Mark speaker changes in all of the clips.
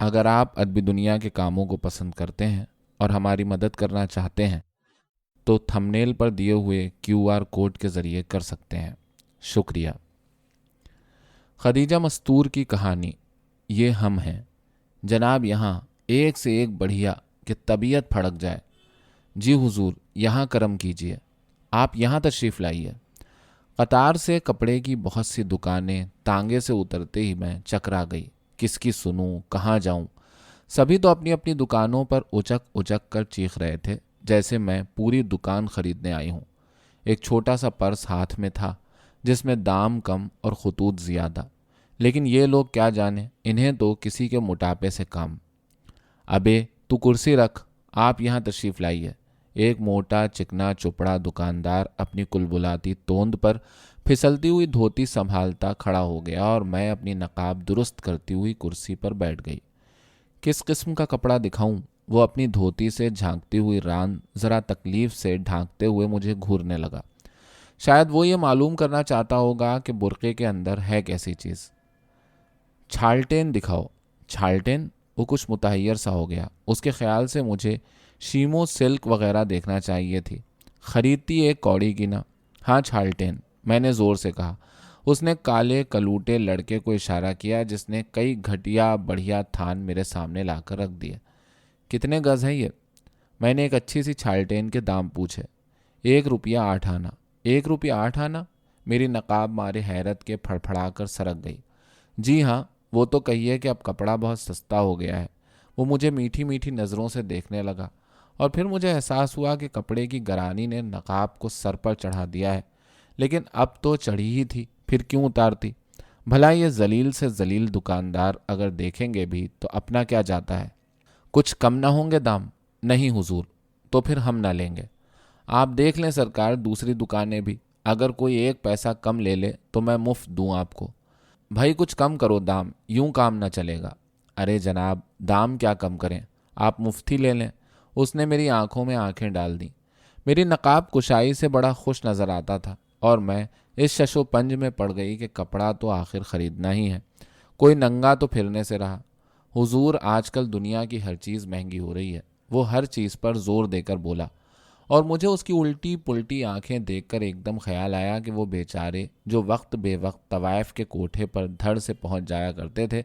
Speaker 1: اگر آپ ادبی دنیا کے کاموں کو پسند کرتے ہیں اور ہماری مدد کرنا چاہتے ہیں تو تھمبنیل پر دیے ہوئے QR کوڈ کے ذریعے کر سکتے ہیں۔ شکریہ۔ خدیجہ مستور کی کہانی یہ ہم ہیں۔ جناب یہاں ایک سے ایک بڑھیا کہ طبیعت پھڑک جائے۔ جی حضور یہاں کرم کیجیے، آپ یہاں تشریف لائیے۔ قطار سے کپڑے کی بہت سی دکانیں تانگے سے اترتے ہی میں چکرا گئی۔ کس کی سنوں، کہاں جاؤں؟ سبھی تو اپنی اپنی دکانوں پر اچک اچک کر چیخ رہے تھے جیسے میں پوری دکان خریدنے آئی ہوں۔ ایک چھوٹا سا پرس ہاتھ میں تھا جس میں دام کم اور خطوط زیادہ، لیکن یہ لوگ کیا جانے، انہیں تو کسی کے موٹاپے سے کام۔ ابے تو کرسی رکھ، آپ یہاں تشریف لائیے۔ ایک موٹا چکنا چپڑا دکاندار اپنی کلبلاتی توند پر پھسلتی ہوئی دھوتی سنبھالتا کھڑا ہو گیا اور میں اپنی نقاب درست کرتی ہوئی کرسی پر بیٹھ گئی۔ کس قسم کا کپڑا دکھاؤں؟ وہ اپنی دھوتی سے جھانکتی ہوئی ران ذرا تکلیف سے ڈھانکتے ہوئے مجھے گھورنے لگا۔ شاید وہ یہ معلوم کرنا چاہتا ہوگا کہ برقعے کے اندر ہے کیسی چیز۔ چھالٹین دکھاؤ۔ چھالٹین؟ وہ کچھ متحیر سا ہو گیا۔ اس کے خیال سے مجھے شیمو سلک وغیرہ دیکھنا چاہیے تھی۔ خریدتی ایک کوڑی کی نا۔ ہاں چھالٹین، میں نے زور سے کہا۔ اس نے کالے کلوٹے لڑکے کو اشارہ کیا جس نے کئی گھٹیا بڑھیا تھان میرے سامنے لا کر رکھ دیے۔ کتنے گز ہے یہ؟ میں نے ایک اچھی سی چھالٹین کے دام پوچھے۔ 1 روپیہ 8 آنا۔ 1 روپیہ 8 آنا؟ میری نقاب مارے حیرت کے پھڑپھڑا کر سرک گئی۔ جی ہاں، وہ تو کہیے کہ اب کپڑا بہت سستا ہو گیا ہے۔ وہ مجھے میٹھی میٹھی نظروں سے دیکھنے لگا اور پھر مجھے احساس ہوا کہ کپڑے کی گرانی نے نقاب کو سر پر چڑھا دیا ہے، لیکن اب تو چڑھی ہی تھی، پھر کیوں اتارتی؟ بھلا یہ ذلیل سے ذلیل دکاندار اگر دیکھیں گے بھی تو اپنا کیا جاتا ہے؟ کچھ کم نہ ہوں گے دام؟ نہیں حضور، تو پھر ہم نہ لیں گے۔ آپ دیکھ لیں سرکار دوسری دکانیں بھی، اگر کوئی 1 پیسہ کم لے لے تو میں مفت دوں آپ کو۔ بھائی کچھ کم کرو دام، یوں کام نہ چلے گا۔ ارے جناب دام کیا کم کریں، آپ مفت ہی لے لیں۔ اس نے میری آنکھوں میں آنکھیں ڈال دیں۔ میری نقاب کشائی سے بڑا خوش نظر آتا تھا اور میں اس شش و پنج میں پڑ گئی کہ کپڑا تو آخر خریدنا ہی ہے، کوئی ننگا تو پھرنے سے رہا۔ حضور آج کل دنیا کی ہر چیز مہنگی ہو رہی ہے، وہ ہر چیز پر زور دے کر بولا، اور مجھے اس کی الٹی پلٹی آنکھیں دیکھ کر ایک دم خیال آیا کہ وہ بیچارے جو وقت بے وقت طوائف کے کوٹھے پر دھڑ سے پہنچ جایا کرتے تھے،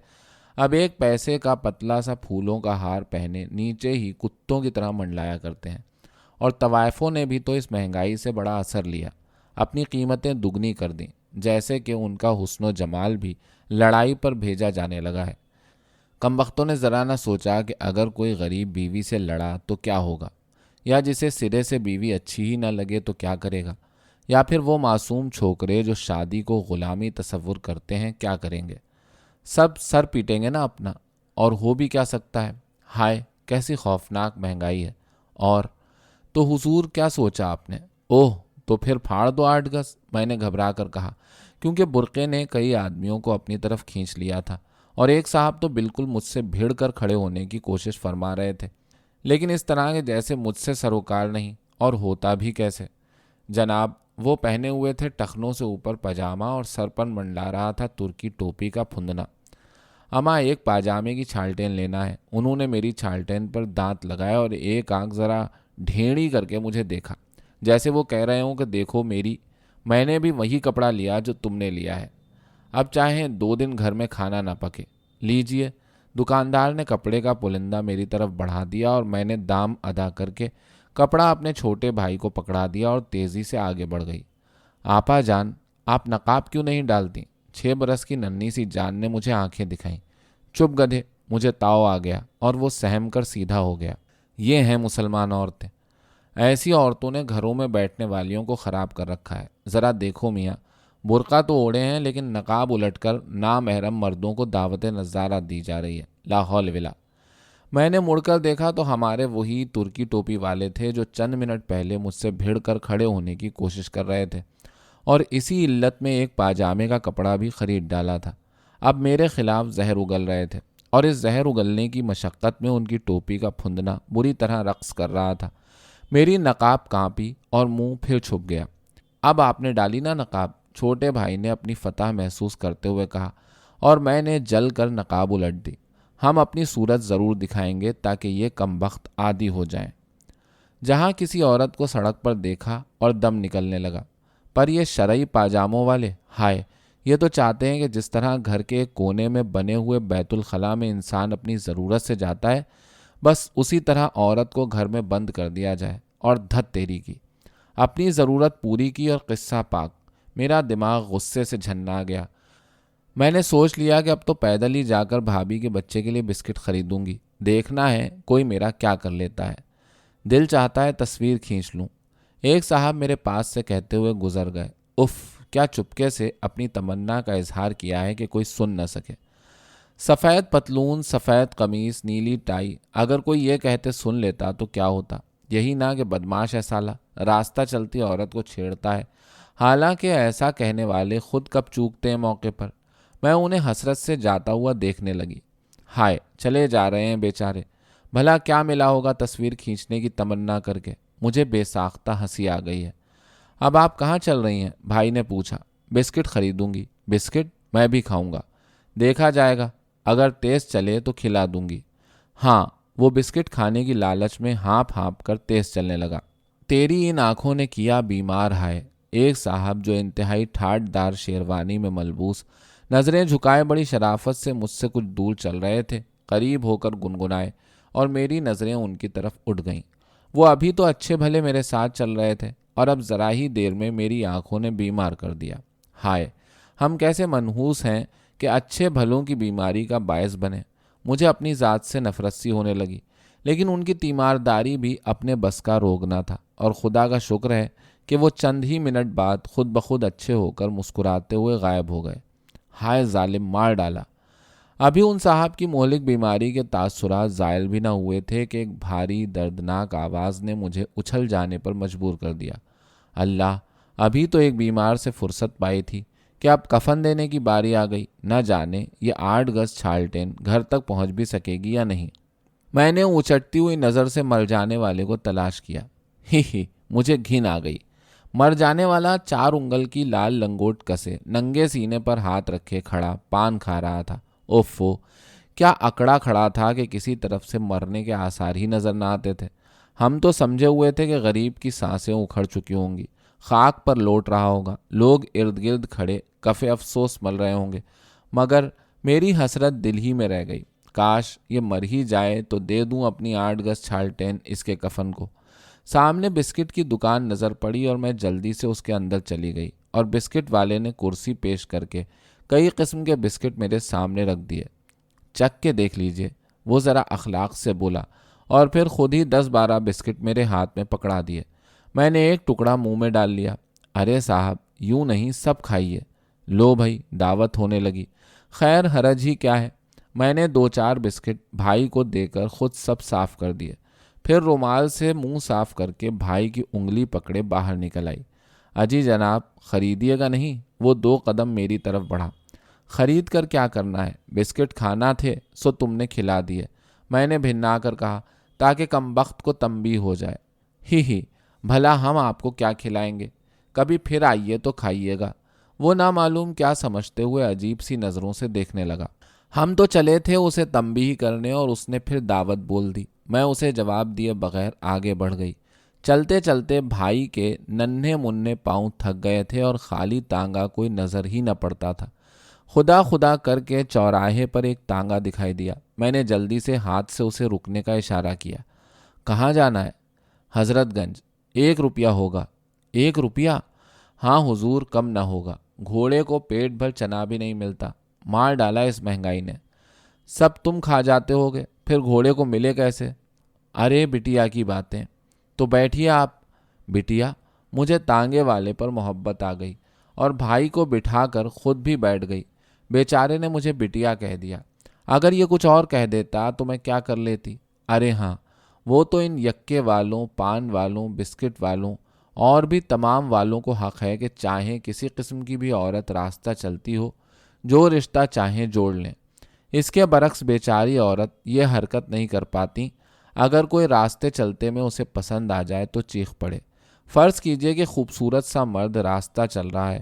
Speaker 1: اب 1 پیسے کا پتلا سا پھولوں کا ہار پہنے نیچے ہی کتوں کی طرح منڈلایا کرتے ہیں۔ اور طوائفوں نے بھی تو اس مہنگائی سے بڑا اثر لیا، اپنی قیمتیں دگنی کر دیں، جیسے کہ ان کا حسن و جمال بھی لڑائی پر بھیجا جانے لگا ہے۔ کمبختوں نے ذرا نہ سوچا کہ اگر کوئی غریب بیوی سے لڑا تو کیا ہوگا، یا جسے سرے سے بیوی اچھی ہی نہ لگے تو کیا کرے گا، یا پھر وہ معصوم چھوکرے جو شادی کو غلامی تصور کرتے ہیں کیا کریں گے۔ سب سر پیٹیں گے نا اپنا، اور ہو بھی کیا سکتا ہے۔ ہائے کیسی خوفناک مہنگائی ہے۔ اور تو حضور کیا سوچا آپ نے؟ اوہ تو پھر پھاڑ دو 8 گز، میں نے گھبرا کر کہا، کیونکہ برقعے نے کئی آدمیوں کو اپنی طرف کھینچ لیا تھا اور ایک صاحب تو بالکل مجھ سے بھیڑ کر کھڑے ہونے کی کوشش فرما رہے تھے، لیکن اس طرح کے جیسے مجھ سے سروکار نہیں، اور ہوتا بھی کیسے؟ جناب وہ پہنے ہوئے تھے ٹخنوں سے اوپر پاجامہ اور سر پر منڈلا رہا تھا ترکی ٹوپی کا پھندنا۔ اماں ایک پاجامے کی چھالٹین لینا ہے۔ انہوں نے میری چھالٹین پر دانت لگائے اور ایک آنکھ ذرا ڈھیڑی کر کے مجھے دیکھا، جیسے وہ کہہ رہے ہوں کہ دیکھو میری، میں نے بھی وہی کپڑا لیا جو تم نے لیا ہے، اب چاہیں 2 دن گھر میں کھانا نہ پکے۔ لیجئے۔ دکاندار نے کپڑے کا پلندہ میری طرف بڑھا دیا اور میں نے دام ادا کر کے کپڑا اپنے چھوٹے بھائی کو پکڑا دیا اور تیزی سے آگے بڑھ گئی۔ آپا جان، آپ نقاب کیوں نہیں ڈالتی؟ 6 برس کی ننھی سی جان نے مجھے آنکھیں دکھائیں۔ چپ گدھے، مجھے تاؤ آ گیا اور وہ سہم کر سیدھا ہو گیا۔ یہ ہیں مسلمان عورتیں، ایسی عورتوں نے گھروں میں بیٹھنے والیوں کو خراب کر رکھا ہے۔ ذرا دیکھو میاں، برقع تو اوڑے ہیں لیکن نقاب الٹ کر نامحرم مردوں کو دعوت نظارہ دی جا رہی ہے۔ لا حول ولا۔ میں نے مڑ کر دیکھا تو ہمارے وہی ترکی ٹوپی والے تھے جو چند منٹ پہلے مجھ سے بھیڑ کر کھڑے ہونے کی کوشش کر رہے تھے، اور اسی علت میں ایک پاجامے کا کپڑا بھی خرید ڈالا تھا۔ اب میرے خلاف زہر اگل رہے تھے، اور اس زہر اگلنے کی مشقت میں ان کی ٹوپی کا پھندنا بری طرح رقص کر رہا تھا۔ میری نقاب کانپی اور منہ پھر چھپ گیا۔ اب آپ نے ڈالی نا نقاب؟ چھوٹے بھائی نے اپنی فتح محسوس کرتے ہوئے کہا، اور میں نے جل کر نقاب الٹ دی۔ ہم اپنی صورت ضرور دکھائیں گے تاکہ یہ کمبخت عادی ہو جائیں۔ جہاں کسی عورت کو سڑک پر دیکھا اور دم نکلنے لگا، پر یہ شرعی پاجاموں والے، ہائے، یہ تو چاہتے ہیں کہ جس طرح گھر کے ایک کونے میں بنے ہوئے بیت الخلاء میں انسان اپنی ضرورت سے جاتا ہے، بس اسی طرح عورت کو گھر میں بند کر دیا جائے اور دھت تیری کی، اپنی ضرورت پوری کی اور قصہ پاک۔ میرا دماغ غصے سے جھننا گیا۔ میں نے سوچ لیا کہ اب تو پیدل ہی جا کر بھابھی کے بچے کے لیے بسکٹ خریدوں گی، دیکھنا ہے کوئی میرا کیا کر لیتا ہے۔ دل چاہتا ہے تصویر کھینچ لوں۔ ایک صاحب میرے پاس سے کہتے ہوئے گزر گئے، اف، کیا چپکے سے اپنی تمنا کا اظہار کیا ہے کہ کوئی سن نہ سکے۔ سفید پتلون، سفید قمیص، نیلی ٹائی، اگر کوئی یہ کہتے سن لیتا تو کیا ہوتا؟ یہی نہ کہ بدماش ہے سالہ، راستہ چلتی عورت کو چھیڑتا ہے، حالانکہ ایسا کہنے والے خود کب چوکتے ہیں موقع پر۔ میں انہیں حسرت سے جاتا ہوا دیکھنے لگی۔ ہائے، چلے جا رہے ہیں بیچارے، بھلا کیا ملا ہوگا تصویر کھینچنے کی تمنا کر کے؟ مجھے بے ساختہ ہنسی آ گئی ہے۔ اب آپ کہاں چل رہی ہیں؟ بھائی نے پوچھا۔ بسکٹ خریدوں گی۔ بسکٹ؟ میں بھی کھاؤں گا، دیکھا جائے گا، اگر تیز چلے تو کھلا دوں گی۔ ہاں، وہ بسکٹ کھانے کی لالچ میں ہانپ ہانپ کر تیز چلنے لگا۔ تیری ان آنکھوں نے کیا بیمار ہے۔ ایک صاحب جو انتہائی ٹھاٹ دار شیروانی میں ملبوس، نظریں جھکائے بڑی شرافت سے مجھ سے کچھ دور چل رہے تھے، قریب ہو کر گنگنائے اور میری نظریں ان کی طرف اٹھ گئیں۔ وہ ابھی تو اچھے بھلے میرے ساتھ چل رہے تھے اور اب ذرا ہی دیر میں میری آنکھوں نے بیمار کر دیا۔ ہائے، ہم کیسے منحوس ہیں کہ اچھے بھلوں کی بیماری کا باعث بنے۔ مجھے اپنی ذات سے نفرت سی ہونے لگی، لیکن ان کی تیمارداری بھی اپنے بس کا روگ نہ تھا، اور خدا کا شکر ہے کہ وہ چند ہی منٹ بعد خود بخود اچھے ہو کر مسکراتے ہوئے غائب ہو گئے۔ ہائے ظالم، مار ڈالا۔ ابھی ان صاحب کی مہلک بیماری کے تاثرات زائل بھی نہ ہوئے تھے کہ ایک بھاری دردناک آواز نے مجھے اچھل جانے پر مجبور کر دیا۔ اللہ، ابھی تو ایک بیمار سے فرصت پائی تھی کہ اب کفن دینے کی باری آ گئی۔ نہ جانے یہ 8 گز چھالٹین گھر تک پہنچ بھی سکے گی یا نہیں۔ میں نے اچٹتی ہوئی نظر سے مر جانے والے کو تلاش کیا۔ ہی، مجھے گھن آ گئی۔ مر جانے والا 4 انگل کی لال لنگوٹ کسے، ننگے سینے پر ہاتھ رکھے کھڑا پان کھا رہا تھا۔ اوفو، کیا اکڑا کھڑا تھا کہ کسی طرف سے مرنے کے آثار ہی نظر نہ آتے تھے۔ ہم تو سمجھے ہوئے تھے کہ غریب کی سانسیں اکھڑ چکی ہوں گی، خاک پر لوٹ رہا ہوگا، لوگ ارد گرد کھڑے کف افسوس مل رہے ہوں گے، مگر میری حسرت دل ہی میں رہ گئی۔ کاش یہ مر ہی جائے تو دے دوں اپنی 8 گز چھالٹین اس کے کفن کو۔ سامنے بسکٹ کی دکان نظر پڑی اور میں جلدی سے اس کے اندر چلی گئی، اور بسکٹ والے نے کرسی پیش کر کے کئی قسم کے بسکٹ میرے سامنے رکھ دیے۔ چکھ کے دیکھ لیجئے، وہ ذرا اخلاق سے بولا، اور پھر خود ہی 10-12 بسکٹ میرے ہاتھ میں پکڑا دیے۔ میں نے ایک ٹکڑا منہ میں ڈال لیا۔ ارے صاحب، یوں نہیں، سب کھائیے۔ لو بھائی، دعوت ہونے لگی۔ خیر حرج ہی کیا ہے۔ میں نے 2-4 بسکٹ بھائی کو دے کر خود سب صاف کر دیے، پھر رومال سے منہ صاف کر کے بھائی کی انگلی پکڑے باہر نکل آئی۔ اجی جناب، خریدیے گا نہیں؟ وہ 2 قدم میری طرف بڑھا۔ خرید کر کیا کرنا ہے؟ بسکٹ کھانا تھے سو تم نے کھلا دیے، میں نے بھنا کر کہا، تاکہ کمبخت کو تنبیہ ہو جائے۔ ہی، بھلا ہم آپ کو کیا کھلائیں گے؟ کبھی پھر آئیے تو کھائیے گا۔ وہ نامعلوم کیا سمجھتے ہوئے عجیب سی نظروں سے دیکھنے لگا۔ ہم تو چلے تھے اسے تنبیہ کرنے اور اس نے پھر دعوت بول دی۔ میں اسے جواب دیے بغیر آگے بڑھ گئی۔ چلتے چلتے بھائی کے ننھے منھے پاؤں تھک گئے تھے اور خالی تانگا کوئی نظر ہی نہ پڑتا تھا۔ خدا خدا کر کے چوراہے پر ایک تانگا دکھائی دیا۔ میں نے جلدی سے ہاتھ سے اسے رکنے کا اشارہ کیا۔ کہاں جانا ہے؟ حضرت گنج۔ 1 روپیہ ہوگا۔ 1 روپیہ؟ ہاں حضور، کم نہ ہوگا۔ گھوڑے کو پیٹ بھر چنا بھی نہیں ملتا، مار ڈالا اس مہنگائی نے۔ سب تم کھا جاتے ہوگے، پھر گھوڑے کو ملے کیسے؟ ارے بٹیا کی باتیں۔ تو بیٹھیے آپ۔ بٹیا؟ مجھے تانگے والے پر محبت آ گئی اور بھائی کو بٹھا کر خود بھی بیٹھ گئی۔ بیچارے نے مجھے بٹیا کہہ دیا، اگر یہ کچھ اور کہہ دیتا تو میں کیا کر لیتی؟ ارے ہاں، وہ تو ان یکے والوں، پان والوں، بسکٹ والوں اور بھی تمام والوں کو حق ہے کہ چاہیں کسی قسم کی بھی عورت راستہ چلتی ہو، جو رشتہ چاہیں جوڑ لیں۔ اس کے برعکس بیچاری عورت یہ حرکت نہیں کر پاتی۔ اگر کوئی راستے چلتے میں اسے پسند آ جائے تو چیخ پڑے۔ فرض کیجئے کہ خوبصورت سا مرد راستہ چل رہا ہے،